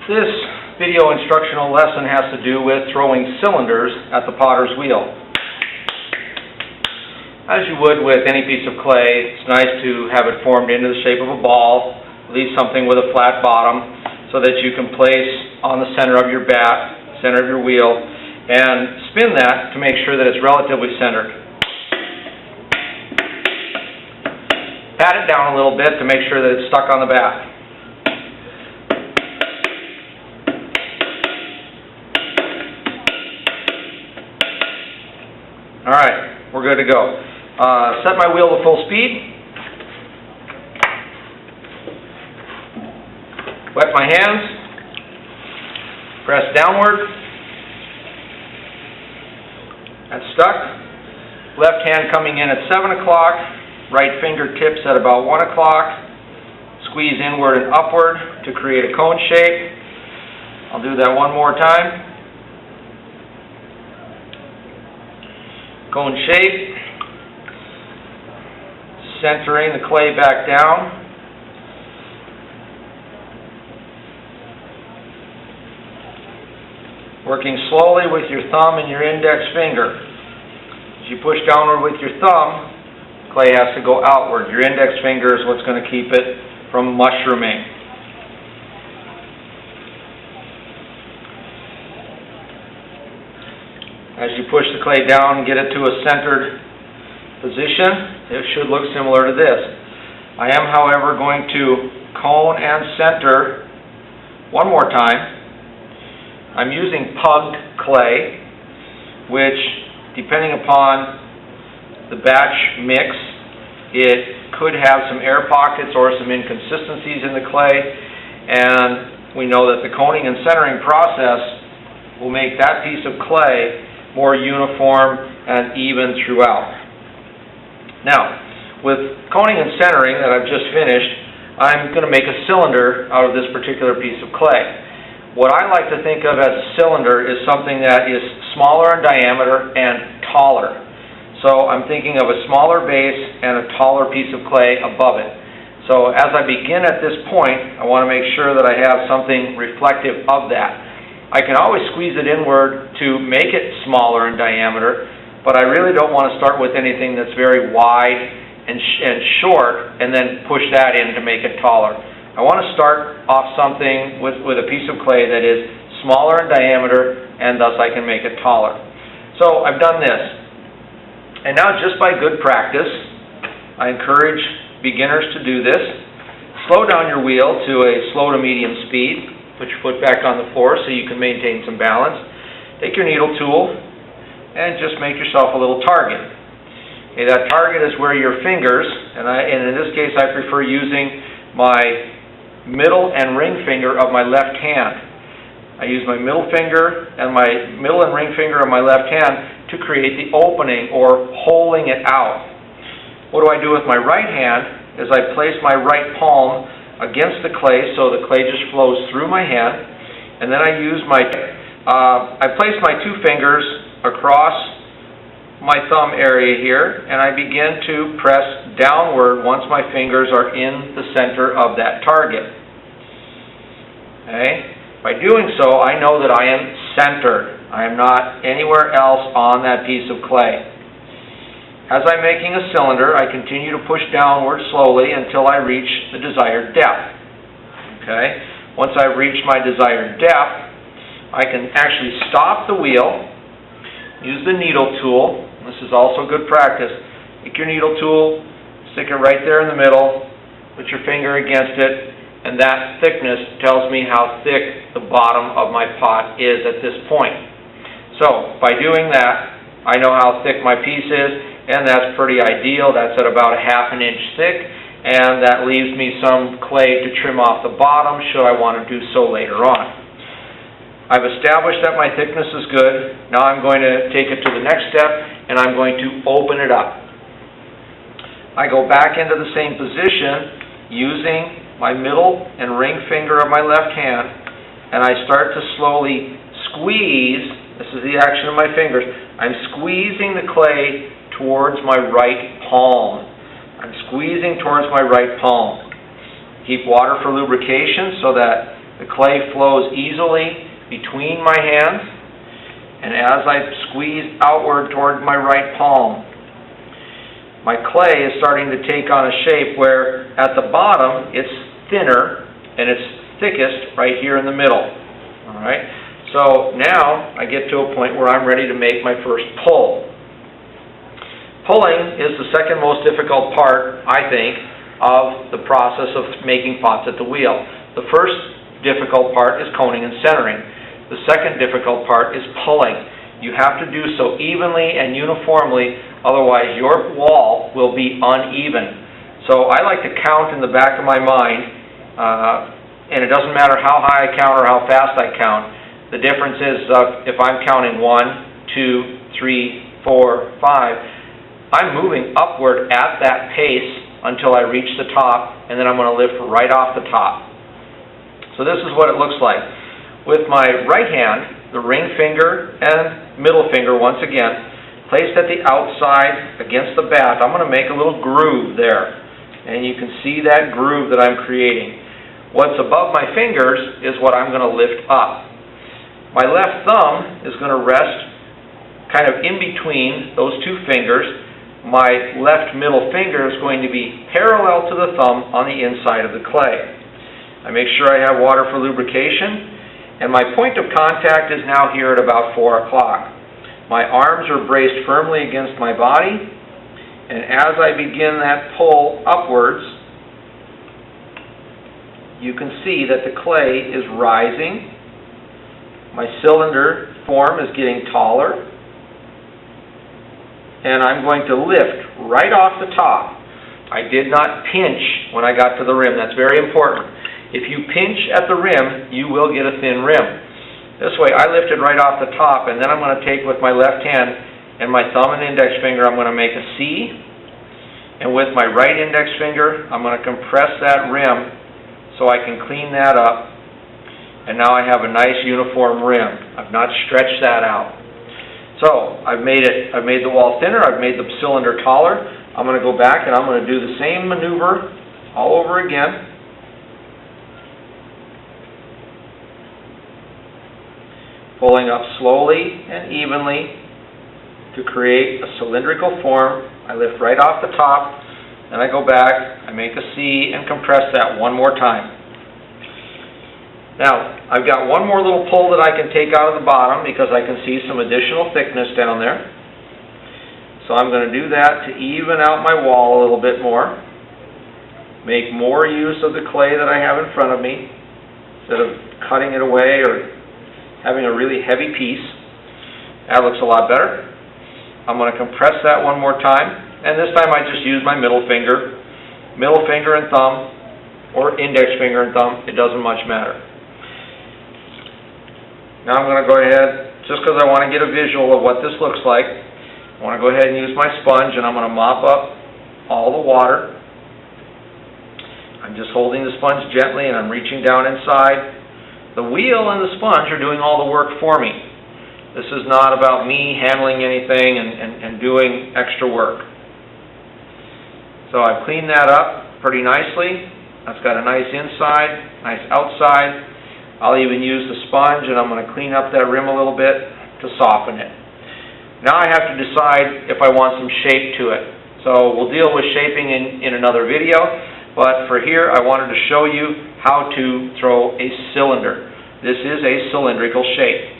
This video instructional lesson has to do with throwing cylinders at the potter's wheel. As you would with any piece of clay, it's nice to have it formed into the shape of a ball, at least something with a flat bottom, so that you can place on the center of your bat, center of your wheel, and spin that to make sure that it's relatively centered. Pat it down a little bit to make sure that it's stuck on the bat. Alright, we're good to go. Set my wheel to full speed. Wet my hands. Press downward. That's stuck. Left hand coming in at 7 o'clock. Right fingertips at about 1 o'clock. Squeeze inward and upward to create a cone shape. I'll do that one more time. Cone shape, centering the clay back down. Working slowly with your thumb and your index finger. As you push downward with your thumb, clay has to go outward. Your index finger is what's going to keep it from mushrooming. As you push the clay down and get it to a centered position, it should look similar to this. I am, however, going to cone and center one more time. I'm using pugged clay, which, depending upon the batch mix, it could have some air pockets or some inconsistencies in the clay, and we know that the coning and centering process will make that piece of clay more uniform and even throughout. Now, with coning and centering that I've just finished, I'm going to make a cylinder out of this particular piece of clay. What I like to think of as a cylinder is something that is smaller in diameter and taller. So I'm thinking of a smaller base and a taller piece of clay above it. So as I begin at this point, I want to make sure that I have something reflective of that. I can always squeeze it inward to make it smaller in diameter, but I really don't want to start with anything that's very wide and short and then push that in to make it taller. I want to start off something with a piece of clay that is smaller in diameter, and thus I can make it taller. So I've done this. And now, just by good practice, I encourage beginners to do this. Slow down your wheel to a slow to medium speed. Put your foot back on the floor so you can maintain some balance. Take your needle tool and just make yourself a little target. Okay, that target is where your fingers, and in this case I prefer using my middle and ring finger of my left hand. I use my middle finger and my middle and ring finger of my left hand to create the opening or holing it out. What do I do with my right hand is I place my right palm against the clay, so the clay just flows through my hand, and then I use I place my two fingers across my thumb area here, and I begin to press downward once my fingers are in the center of that target. Okay? By doing so, I know that I am centered. I am not anywhere else on that piece of clay. As I'm making a cylinder, I continue to push downward slowly until I reach the desired depth. Okay? Once I've reached my desired depth, I can actually stop the wheel, use the needle tool. This is also good practice. Take your needle tool, stick it right there in the middle, put your finger against it, and that thickness tells me how thick the bottom of my pot is at this point. So, by doing that, I know how thick my piece is, and that's pretty ideal. That's at about a ½ inch thick, and that leaves me some clay to trim off the bottom should I want to do so later on. I've established that my thickness is good. Now I'm going to take it to the next step, and I'm going to open it up. I go back into the same position using my middle and ring finger of my left hand, and I start to slowly squeeze. This is the action of my fingers. I'm squeezing the clay towards my right palm. I'm squeezing towards my right palm. Keep water for lubrication so that The clay flows easily between my hands, and as I squeeze outward toward my right palm, my clay is starting to take on a shape where at the bottom it's thinner and it's thickest right here in the middle. All right? So now I get to a point where I'm ready to make my first pull. Pulling is the second most difficult part, I think, of the process of making pots at the wheel. The first difficult part is coning and centering. The second difficult part is pulling. You have to do so evenly and uniformly, otherwise your wall will be uneven. So I like to count in the back of my mind, and it doesn't matter how high I count or how fast I count. The difference is if I'm counting 1, 2, 3, 4, 5, I'm moving upward at that pace until I reach the top, and then I'm going to lift right off the top. So this is what it looks like. With my right hand, the ring finger and middle finger, once again, placed at the outside against the back, I'm going to make a little groove there. And you can see that groove that I'm creating. What's above my fingers is what I'm going to lift up. My left thumb is going to rest kind of in between those two fingers. My left middle finger is going to be parallel to the thumb on the inside of the clay. I make sure I have water for lubrication, and my point of contact is now here at about 4 o'clock. My arms are braced firmly against my body, and as I begin that pull upwards, you can see that the clay is rising. My cylinder form is getting taller, and I'm going to lift right off the top. I did not pinch when I got to the rim. That's very important. If you pinch at the rim, you will get a thin rim. This way, I lifted right off the top, and then I'm going to take with my left hand and my thumb and index finger, I'm going to make a C, and with my right index finger, I'm going to compress that rim so I can clean that up, and now I have a nice uniform rim. I've not stretched that out. So, I've made the wall thinner, I've made the cylinder taller. I'm going to go back and I'm going to do the same maneuver all over again. Pulling up slowly and evenly to create a cylindrical form. I lift right off the top, then I go back, I make a C and compress that one more time. Now, I've got one more little pull that I can take out of the bottom because I can see some additional thickness down there. So I'm going to do that to even out my wall a little bit more. Make more use of the clay that I have in front of me instead of cutting it away or having a really heavy piece. That looks a lot better. I'm going to compress that one more time, and this time I just use my middle finger and thumb, or index finger and thumb, it doesn't much matter. Now I'm going to go ahead, just because I want to get a visual of what this looks like, I want to go ahead and use my sponge, and I'm going to mop up all the water. I'm just holding the sponge gently, and I'm reaching down inside. The wheel and the sponge are doing all the work for me. This is not about me handling anything and doing extra work. So I've cleaned that up pretty nicely. That's got a nice inside, nice outside. I'll even use the sponge, and I'm going to clean up that rim a little bit to soften it. Now I have to decide if I want some shape to it. So we'll deal with shaping in another video, but for here I wanted to show you how to throw a cylinder. This is a cylindrical shape.